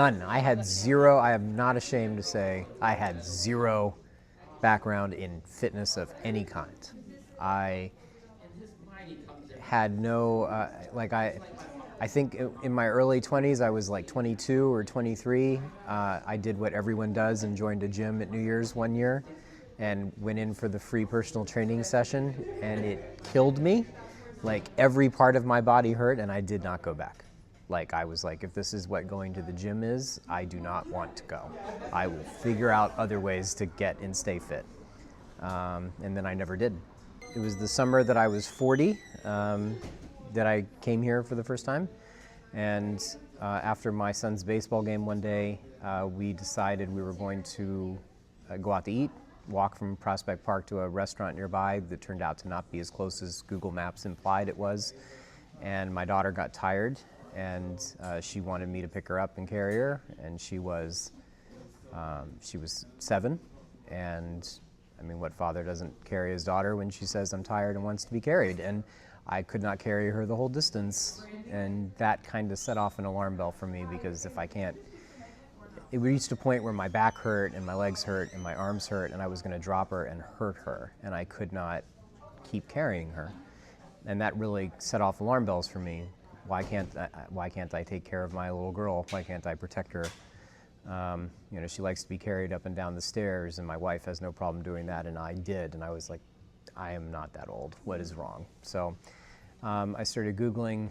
None. I had zero, I am not ashamed to say, I had zero background in fitness of any kind. I had no, I think in my early 20s, I was like 22 or 23. I did what everyone does and joined a gym at New Year's one year and went in for the free personal training session, and it killed me. Like every part of my body hurt, and I did not go back. Like I was like, if this is what going to the gym is, I do not want to go. I will figure out other ways to get and stay fit. And then I never did. It was the summer that I was 40 that I came here for the first time. And after my son's baseball game one day, we decided we were going to go out to eat, walk from Prospect Park to a restaurant nearby that turned out to not be as close as Google Maps implied it was. And my daughter got tired, and she wanted me to pick her up and carry her, and she was 7, and I mean, what father doesn't carry his daughter when she says I'm tired and wants to be carried? And I could not carry her the whole distance, and that kind of set off an alarm bell for me, because if I can't, it reached a point where my back hurt and my legs hurt and my arms hurt, and I was going to drop her and hurt her, and I could not keep carrying her. And that really set off alarm bells for me. Why can't I take care of my little girl? Why can't I protect her? She likes to be carried up and down the stairs, and my wife has no problem doing that, and I did, and I was like, I am not that old. What is wrong? So I started Googling,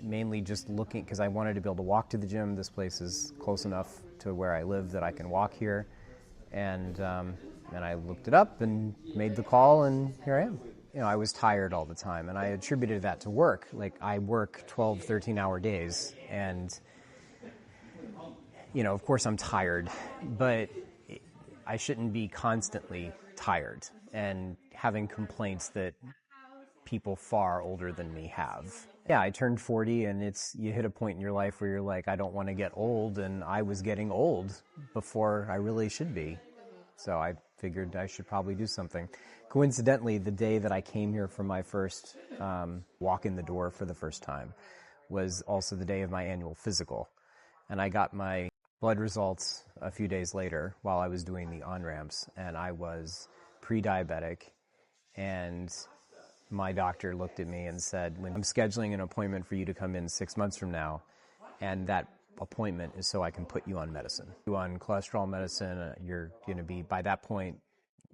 mainly just looking, because I wanted to be able to walk to the gym. This place is close enough to where I live that I can walk here, and I looked it up and made the call, and here I am. I was tired all the time, and I attributed that to work. Like, I work 12, 13-hour days, and of course I'm tired, but I shouldn't be constantly tired and having complaints that people far older than me have. Yeah, I turned 40, and you hit a point in your life where you're like, I don't want to get old, and I was getting old before I really should be. So I figured I should probably do something. Coincidentally, the day that I came here for my first walk in the door for the first time was also the day of my annual physical. And I got my blood results a few days later while I was doing the on-ramps, and I was pre-diabetic, and my doctor looked at me and said, when I'm scheduling an appointment for you to come in 6 months from now, and that appointment is so I can put you on medicine. You on cholesterol medicine, you're going to be, by that point,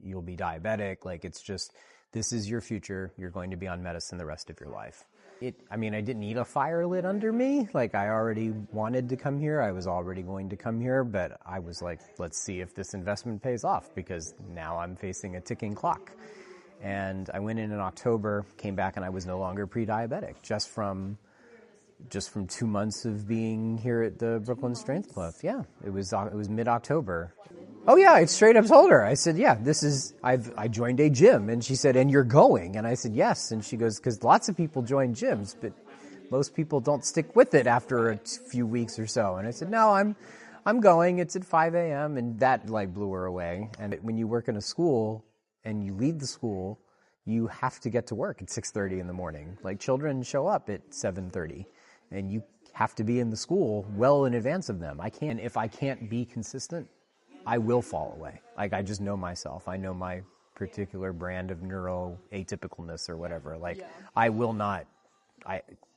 you'll be diabetic. Like, it's just, this is your future. You're going to be on medicine the rest of your life. I didn't need a fire lit under me. Like, I already wanted to come here. I was already going to come here, but I was like, let's see if this investment pays off, because now I'm facing a ticking clock. And I went in October, came back, and I was no longer pre-diabetic, just from 2 months of being here at the Brooklyn Strength Club. Yeah, it was mid-October. Oh yeah, I straight up told her. I said, yeah, I joined a gym. And she said, and you're going? And I said, yes. And she goes, because lots of people join gyms, but most people don't stick with it after a few weeks or so. And I said, no, I'm going. It's at 5 a.m. And that blew her away. And when you work in a school and you lead the school, you have to get to work at 6:30 in the morning. Like, children show up at 7:30, and you have to be in the school well in advance of them. If I can't be consistent, I will fall away. Like, I just know myself. I know my particular brand of neuroatypicalness or whatever. Like, yeah. I will not,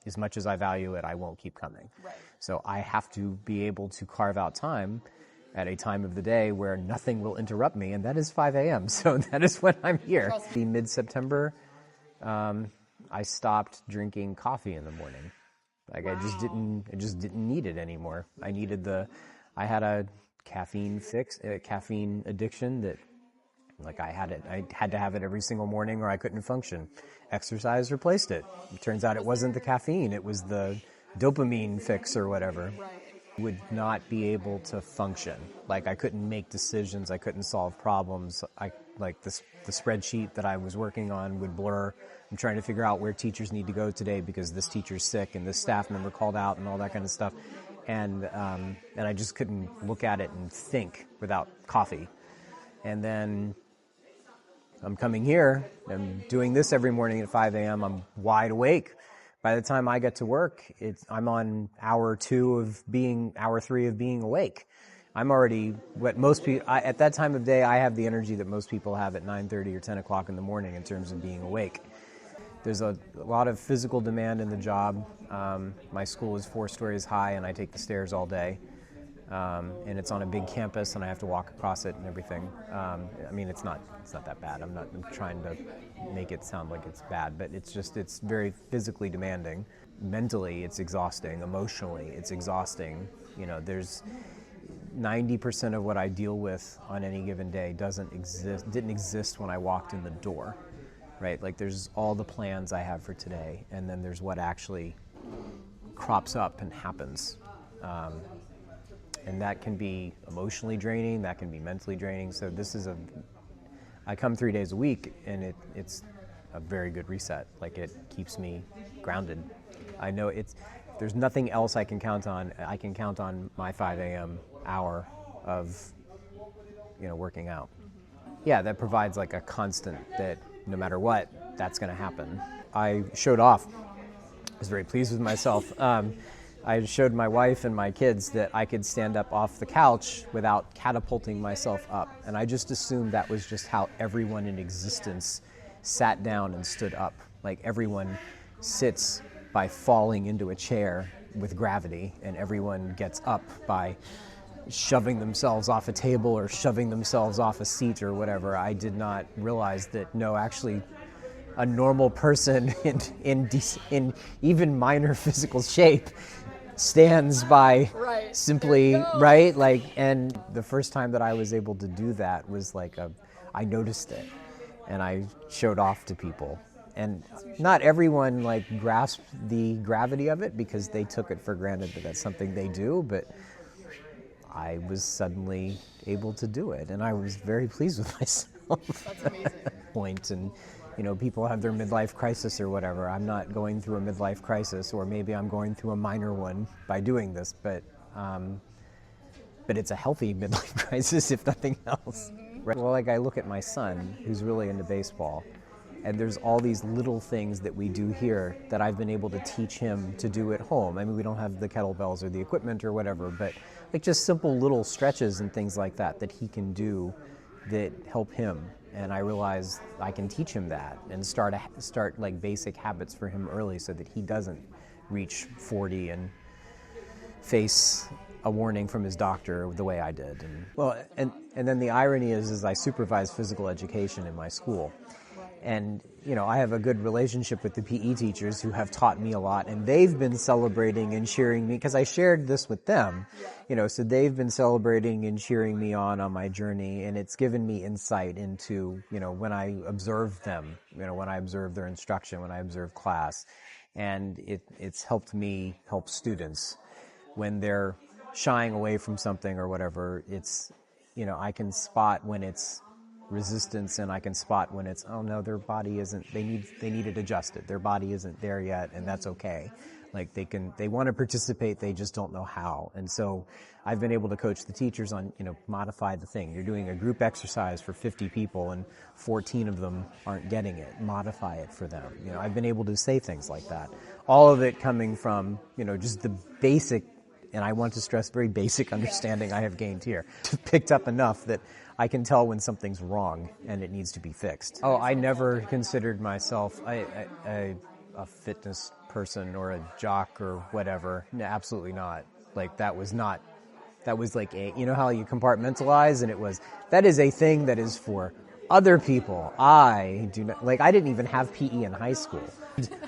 as much as I value it, I won't keep coming. Right. So I have to be able to carve out time at a time of the day where nothing will interrupt me, and that is 5 a.m. So that is when I'm here. In mid-September, I stopped drinking coffee in the morning. Like, wow. I just didn't need it anymore. I had a caffeine addiction that, like, I had to have it every single morning or I couldn't function. Exercise replaced it. It turns out it wasn't the caffeine, it was the dopamine fix or whatever. Right. Would not be able to function. Like, I couldn't make decisions, I couldn't solve problems. The spreadsheet that I was working on would blur. I'm trying to figure out where teachers need to go today because this teacher's sick and this staff member called out and all that kind of stuff. And I just couldn't look at it and think without coffee. And then I'm coming here, I'm doing this every morning at 5 a.m. I'm wide awake By the time I get to work, I'm on hour three of being awake. I'm already what most people at that time of day. I have the energy that most people have at 9:30 or 10 o'clock in the morning in terms of being awake. There's a lot of physical demand in the job. My school is 4 stories high, and I take the stairs all day. And it's on a big campus, and I have to walk across it and everything. I mean, it's not that bad. I'm trying to make it sound like it's bad, but it's very physically demanding. Mentally, it's exhausting. Emotionally, it's exhausting. There's 90% of what I deal with on any given day didn't exist when I walked in the door, right? Like there's all the plans I have for today, and then there's what actually crops up and happens. And that can be emotionally draining, that can be mentally draining. So I come 3 days a week, and it's a very good reset. Like it keeps me grounded. I know there's nothing else I can count on. I can count on my 5 a.m. hour of, working out. Yeah, that provides like a constant that no matter what, that's going to happen. I showed off. I was very pleased with myself. I showed my wife and my kids that I could stand up off the couch without catapulting myself up. And I just assumed that was just how everyone in existence sat down and stood up. Like everyone sits by falling into a chair with gravity, and everyone gets up by shoving themselves off a table or shoving themselves off a seat or whatever. I did not realize that, no, actually, a normal person in even minor physical shape stands by simply, right? Like, and the first time that I was able to do that was like I noticed it, and I showed off to people. And not everyone like grasped the gravity of it because they took it for granted that that's something they do, but I was suddenly able to do it, and I was very pleased with myself. That's amazing. Point, and people have their midlife crisis or whatever. I'm not going through a midlife crisis, or maybe I'm going through a minor one by doing this, but it's a healthy midlife crisis, if nothing else. Mm-hmm. Right? Well, like I look at my son, who's really into baseball, and there's all these little things that we do here that I've been able to teach him to do at home. I mean, we don't have the kettlebells or the equipment or whatever, but like just simple little stretches and things like that he can do that help him. And I realized I can teach him that and start like basic habits for him early so that he doesn't reach 40 and face a warning from his doctor the way I did. And then the irony is I supervise physical education in my school. And, I have a good relationship with the PE teachers who have taught me a lot, and they've been celebrating and cheering me, because I shared this with them, so they've been celebrating and cheering me on my journey, and it's given me insight into, when I observe them, when I observe their instruction, when I observe class, and it's helped me help students when they're shying away from something or whatever. It's, I can spot when it's resistance, and I can spot when it's, oh no, their body isn't, they need it adjusted. Their body isn't there yet, and that's okay. Like they want to participate, they just don't know how. And so I've been able to coach the teachers on, modify the thing. You're doing a group exercise for 50 people and 14 of them aren't getting it. Modify it for them. I've been able to say things like that. All of it coming from, just the basic, and I want to stress very basic understanding I have gained here. Picked up enough that I can tell when something's wrong and it needs to be fixed. Oh, I never considered myself a fitness person or a jock or whatever. No, absolutely not. Like that was like how you compartmentalize, and that is a thing that is for other people. I do not, I didn't even have PE in high school.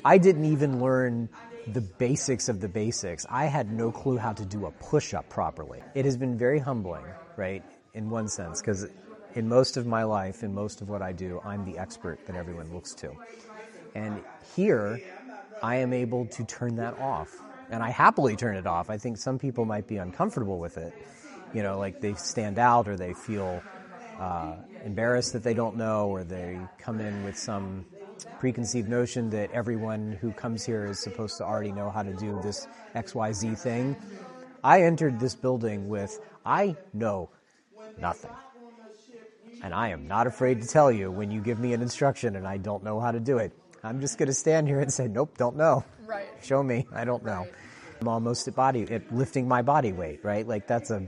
I didn't even learn the basics of the basics. I had no clue how to do a push-up properly. It has been very humbling, right? In one sense, because in most of my life, in most of what I do, I'm the expert that everyone looks to. And here, I am able to turn that off. And I happily turn it off. I think some people might be uncomfortable with it. Like they stand out, or they feel embarrassed that they don't know, or they come in with some preconceived notion that everyone who comes here is supposed to already know how to do this XYZ thing. I entered this building with, I know nothing. And I am not afraid to tell you when you give me an instruction and I don't know how to do it. I'm just going to stand here and say, nope, don't know. Right. Show me. I don't know. Right. I'm almost at lifting my body weight, right? Like that's a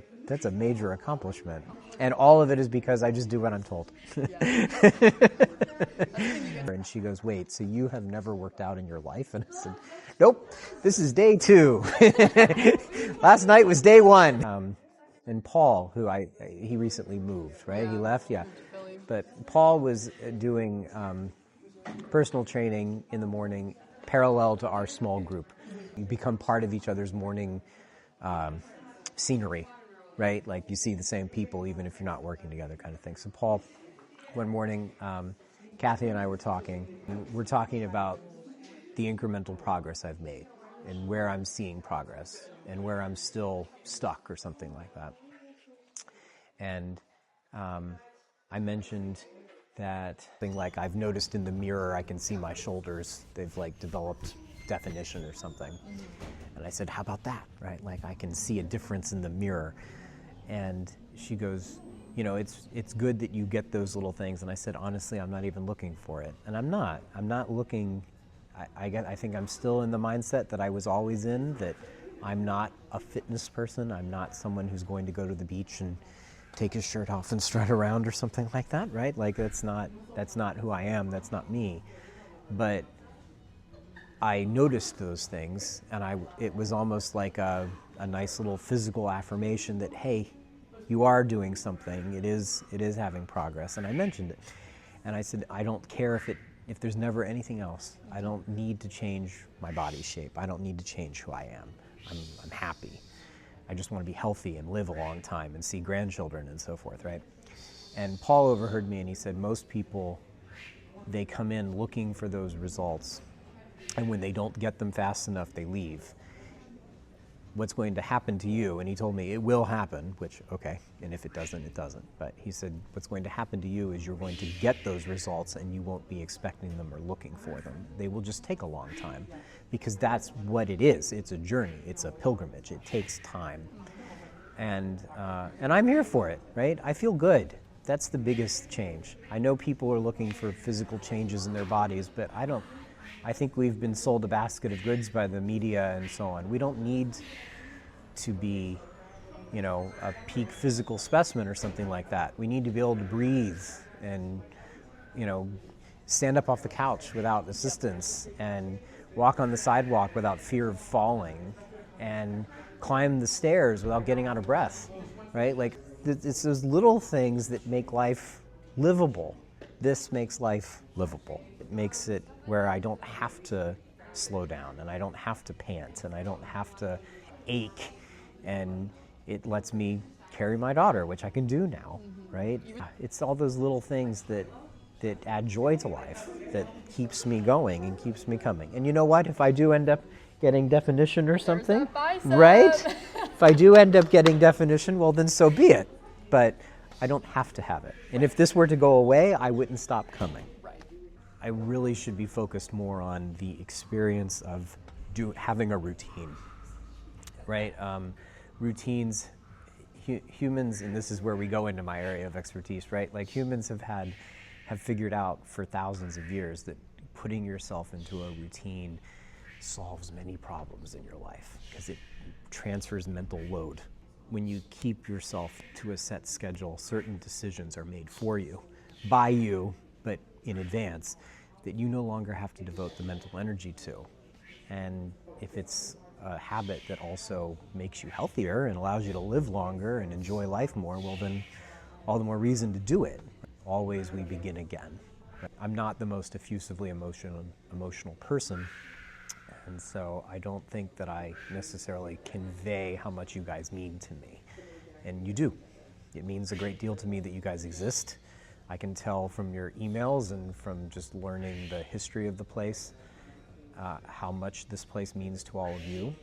major accomplishment. And all of it is because I just do what I'm told. Yeah. And she goes, wait, so you have never worked out in your life? And I said, nope, this is day 2. Last night was day 1. And Paul, he recently moved, right? Yeah. He left, yeah. But Paul was doing personal training in the morning parallel to our small group. You become part of each other's morning scenery, right? Like you see the same people even if you're not working together kind of thing. So Paul, one morning, Kathy and I were talking, and we're talking about the incremental progress I've made and where I'm seeing progress and where I'm still stuck or something like that. And I mentioned that thing like I've noticed in the mirror I can see my shoulders. They've like developed definition or something. And I said, how about that, right? Like I can see a difference in the mirror. And she goes, it's good that you get those little things. And I said, honestly, I'm not even looking for it. And I'm not looking, I think I'm still in the mindset that I was always in, that I'm not a fitness person. I'm not someone who's going to go to the beach and take his shirt off and strut around or something like that, right? Like that's not who I am, that's not me. But I noticed those things, and it was almost like a nice little physical affirmation that, hey, you are doing something, it is having progress. And I mentioned it. And I said, I don't care if there's never anything else. I don't need to change my body shape. I don't need to change who I am. I'm happy. I just want to be healthy and live a long time and see grandchildren and so forth, right? And Paul overheard me and he said, most people, they come in looking for those results, and when they don't get them fast enough, they leave. What's going to happen to you, and he told me it will happen, which, okay, and if it doesn't, it doesn't. But he said, what's going to happen to you is you're going to get those results and you won't be expecting them or looking for them. They will just take a long time because that's what it is. It's a journey. It's a pilgrimage. It takes time. And I'm here for it, right? I feel good. That's the biggest change. I know people are looking for physical changes in their bodies, but I think we've been sold a basket of goods by the media and so on. We don't need to be, a peak physical specimen or something like that. We need to be able to breathe and, stand up off the couch without assistance and walk on the sidewalk without fear of falling and climb the stairs without getting out of breath, right? Like, it's those little things that make life livable. This makes life livable. It makes it where I don't have to slow down and I don't have to pant and I don't have to ache, and it lets me carry my daughter, which I can do now, right? It's all those little things that add joy to life, that keeps me going and keeps me coming. And you know what? If I do end up getting definition or something, right? If I do end up getting definition, well, then so be it. But I don't have to have it. And if this were to go away, I wouldn't stop coming. Right. I really should be focused more on the experience of having a routine, right? Routines, humans, and this is where we go into my area of expertise, right? Like humans have figured out for thousands of years that putting yourself into a routine solves many problems in your life because it transfers mental load. When you keep yourself to a set schedule, certain decisions are made for you, by you, but in advance, that you no longer have to devote the mental energy to. And if it's a habit that also makes you healthier and allows you to live longer and enjoy life more, well then all the more reason to do it. Always we begin again. I'm not the most effusively emotional person, and so I don't think that I necessarily convey how much you guys mean to me. And you do. It means a great deal to me that you guys exist. I can tell from your emails and from just learning the history of the place how much this place means to all of you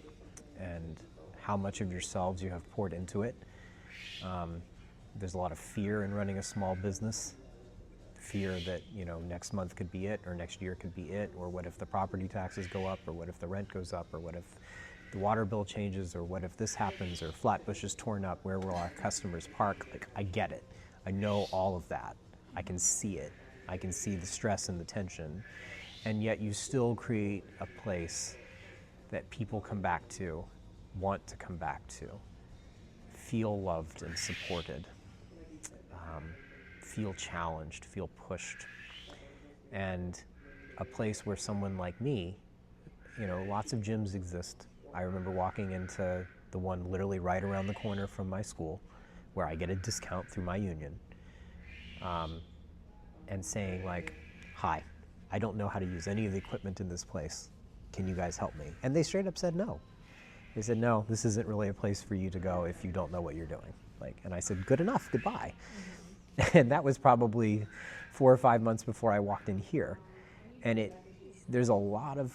and how much of yourselves you have poured into it. There's a lot of fear in running a small business. Fear that, next month could be it, or next year could be it, or what if the property taxes go up, or what if the rent goes up, or what if the water bill changes, or what if this happens, or Flatbush is torn up, where will our customers park? Like, I get it. I know all of that. I can see it. I can see the stress and the tension. and yet you still create a place that people come back to, want to come back to, feel loved and supported, feel challenged, feel pushed, and a place where someone like me, lots of gyms exist. I remember walking into the one literally right around the corner from my school, where I get a discount through my union, and saying like, hi, I don't know how to use any of the equipment in this place. Can you guys help me? And they straight up said no. They said, no, this isn't really a place for you to go if you don't know what you're doing. And I said, good enough, goodbye. And that was probably 4 or 5 months before I walked in here. And there's a lot of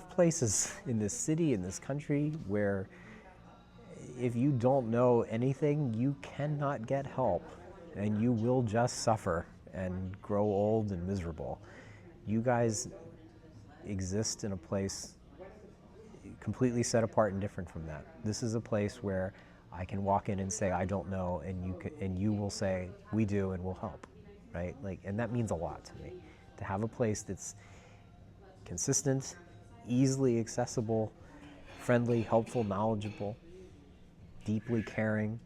places in this city, in this country, where if you don't know anything, you cannot get help, and you will just suffer and grow old and miserable. You guys exist in a place completely set apart and different from that. This is a place where I can walk in and say, I don't know, and you will say, we do, and we'll help, right? And that means a lot to me, to have a place that's consistent, easily accessible, friendly, helpful, knowledgeable, deeply caring.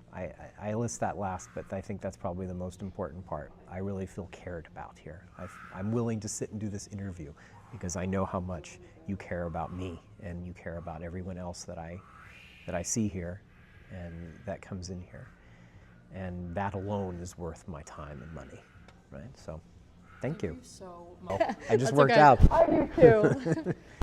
I list that last, but I think that's probably the most important part. I really feel cared about here. I'm willing to sit and do this interview because I know how much you care about me and you care about everyone else that I see here and that comes in here. And that alone is worth my time and money, right? So, thank you. So I just That's worked okay. out. I do too.